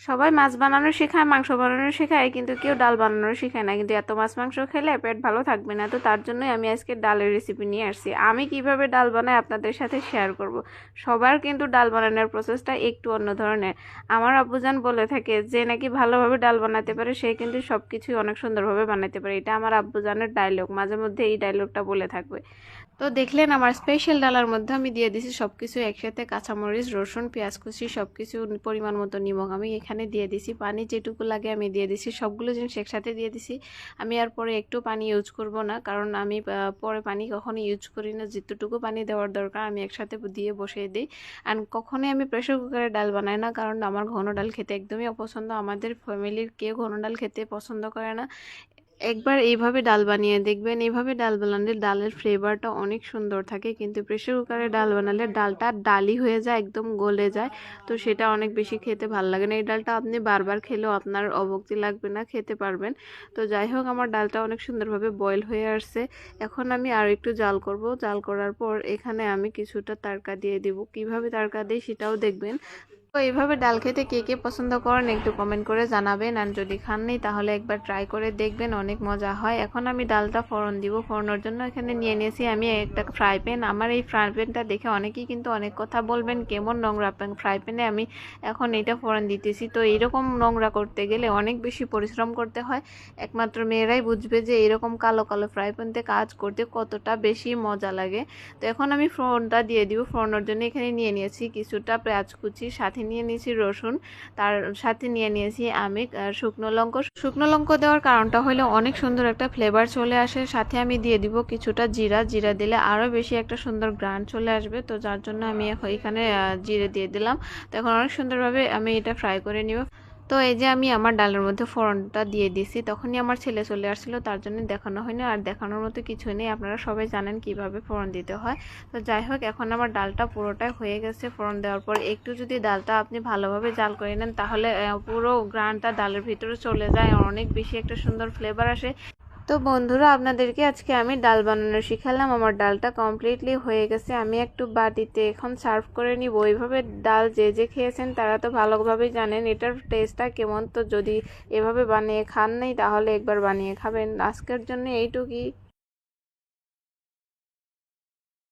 সবাই মাছ বানানো শেখায়, মাংস বানানো শেখায়, কিন্তু কেউ ডাল বানানো শেখায় না। কিন্তু এত মাছ মাংস খেলে পেট ভালো থাকবে না। তো তার জন্যই আমি আজকে ডালের রেসিপি নিয়ে আসছি। আমি কিভাবে ডাল বানাই আপনাদের সাথে শেয়ার করব। সবার কিন্তু ডাল বানানোর প্রসেসটা একটু অন্য ধরনের। আমার আব্বুজান বলে থাকে যে নাকি ভালোভাবে ডাল বানাতে পারে সে কিন্তু সব কিছুই অনেক সুন্দরভাবে বানাতে পারে। এটা আমার আব্বুজানের ডায়লগ, মাঝে মধ্যে এই ডায়লগটা বলে থাকবে। তো দেখলেন আমার স্পেশাল ডালার মধ্যে আমি দিয়ে দিছি সব কিছু একসাথে, কাঁচামরিচ, রসুন, পেঁয়াজ কুচি, সব কিছু পরিমাণ মতো নিমখ আমি এখানে দিয়ে দিছি। পানি যেটুকু লাগে আমি দিয়ে দিছি, সবগুলো জিনিস একসাথে দিয়ে দিছি। আমি আর পরে একটু পানি ইউজ করব না, কারণ আমি পরে পানি কখনো ইউজ করি না। যেটুকু পানি দেওয়ার দরকার আমি একসাথে দিয়ে বসিয়ে দিই। আর কখনোই আমি প্রেশার কুকারে ডাল বানাই না, কারণ আমার ঘন ডাল খেতে একদমই অপছন্দ। আমাদের ফ্যামিলির কেউ ঘন ডাল খেতে পছন্দ করে না। একবার এইভাবে ডাল বানিয়ে দেখবেন। এইভাবে ডাল বানালে ডালের ফ্লেভারটা অনেক সুন্দর থাকে, কিন্তু প্রেশার কুকারে ডাল বানালে ডালটা ডালি হয়ে যায়, একদম গলে যায়। তো সেটা অনেক বেশি খেতে ভালো লাগে না। এই ডালটা আপনি বারবার খেলেও আপনার অভুক্তি লাগবে না, খেতে পারবেন। তো যাই হোক, আমার ডালটা অনেক সুন্দরভাবে বয়েল হয়ে আসছে। এখন আমি আর একটু জাল করব। জাল করার পর এখানে আমি কিছুটা তাড়কা দিয়ে দিব। কিভাবে তাড়কা দিই সেটাও দেখবেন। তো এইভাবে ডাল খেতে কে কে পছন্দ করেন একটু কমেন্ট করে জানাবেন। আর যদি খাননি তাহলে একবার ট্রাই করে দেখবেন, অনেক মজা হয়। এখন আমি ডালটা ফোড়ন দিব। ফোড়নের জন্য এখানে নিয়ে নিয়েছি আমি একটা ফ্রাই প্যান। আমার এই ফ্রাই প্যানটা দেখে অনেকেই কিন্তু অনেক কথা বলবেন, কেমন নোংরা ফ্রাই প্যানে আমি এখন এটা ফোড়ন দিতেছি। তো এইরকম নোংরা করতে গেলে অনেক বেশি পরিশ্রম করতে হয়। একমাত্র মেয়েরাই বুঝবে যে এরকম কালো কালো ফ্রাই প্যানতে কাজ করতে কতটা বেশি মজা লাগে। তো এখন আমি ফোড়নটা দিয়ে দিব। ফোড়নের জন্য এখানে নিয়ে নিয়েছি কিছুটা পেঁয়াজ কুচি, সাথে নিয়ে নিয়েছি রসুন, তার সাথে নিয়ে নিয়েছি আমি শুকনো লঙ্কা। শুকনো লঙ্কা দেওয়ার কারণটা হলো অনেক সুন্দর একটা ফ্লেভার চলে আসে। সাথে আমি দিয়ে দিব কিছুটা জিরা। জিরা দিলে আরও বেশি একটা সুন্দর গ্রান চলে আসবে। তো যার জন্য আমি এখানে জিরে দিয়ে দিলাম। তো এখন অনেক সুন্দরভাবে আমি এটা ফ্রাই করে নিব। তো এই যে আমি আমার ডালের মধ্যে ফোড়নটা দিয়ে দিছি, তখনই আমার ছেলে চলে আসছিলো, তার জন্য দেখানো হয়নি। আর দেখানোর মতো কিছুই নেই, আপনারা সবাই জানেন কিভাবে ফোড়ন দিতে হয়। তো যাই হোক, এখন আমার ডালটা পুরোটাই হয়ে গেছে। ফোড়ন দেওয়ার পর একটু যদি ডালটা আপনি ভালোভাবে জাল করে নেন তাহলে পুরো গ্রানটা ডালের ভিতরে চলে যায়, অনেক বেশি একটা সুন্দর ফ্লেভার আসে। তো বন্ধুরা, আপনাদেরকে আজকে আমি ডাল বানানো শিখালাম। আমার ডালটা কমপ্লিটলি হয়ে গেছে। আমি একটু বাটিতে এখন সার্ভ করে নিব। ওইভাবে ডাল যে যে খেয়েছেন তারা তো ভালোভাবেই জানেন এটার টেস্টটা কেমন। তো যদি এভাবে বানিয়ে খান নাই তাহলে একবার বানিয়ে খাবেন। আজকের জন্য এইটুকুই।